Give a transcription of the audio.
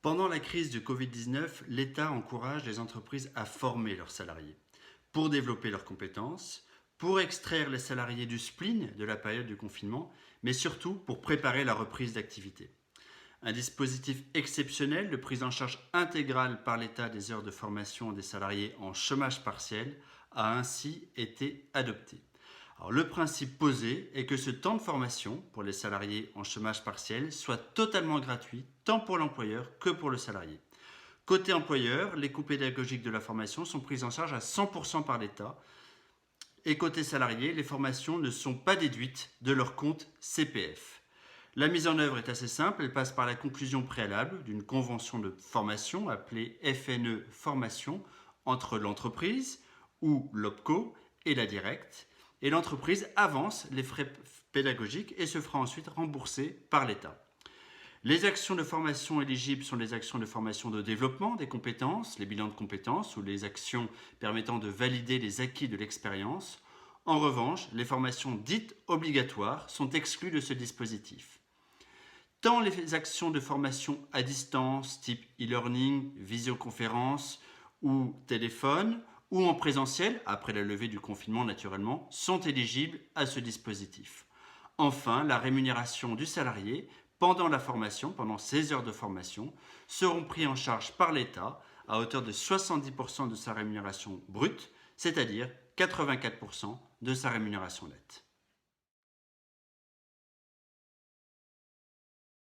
Pendant la crise du Covid-19, l'État encourage les entreprises à former leurs salariés pour développer leurs compétences, pour extraire les salariés du spleen de la période du confinement, mais surtout pour préparer la reprise d'activité. Un dispositif exceptionnel de prise en charge intégrale par l'État des heures de formation des salariés en chômage partiel a ainsi été adopté. Alors, le principe posé est que ce temps de formation pour les salariés en chômage partiel soit totalement gratuit, tant pour l'employeur que pour le salarié. Côté employeur, les coûts pédagogiques de la formation sont pris en charge à 100% par l'État. Et côté salarié, les formations ne sont pas déduites de leur compte CPF. La mise en œuvre est assez simple, elle passe par la conclusion préalable d'une convention de formation appelée FNE Formation entre l'entreprise ou l'OPCO et la directe. Et l'entreprise avance les frais pédagogiques et se fera ensuite rembourser par l'État. Les actions de formation éligibles sont les actions de formation de développement des compétences, les bilans de compétences ou les actions permettant de valider les acquis de l'expérience. En revanche, les formations dites obligatoires sont exclues de ce dispositif. Tant les actions de formation à distance, type e-learning, visioconférence ou téléphone, ou en présentiel, après la levée du confinement naturellement, sont éligibles à ce dispositif. Enfin, la rémunération du salarié pendant la formation, pendant ces heures de formation, seront pris en charge par l'État à hauteur de 70% de sa rémunération brute, c'est-à-dire 84% de sa rémunération nette.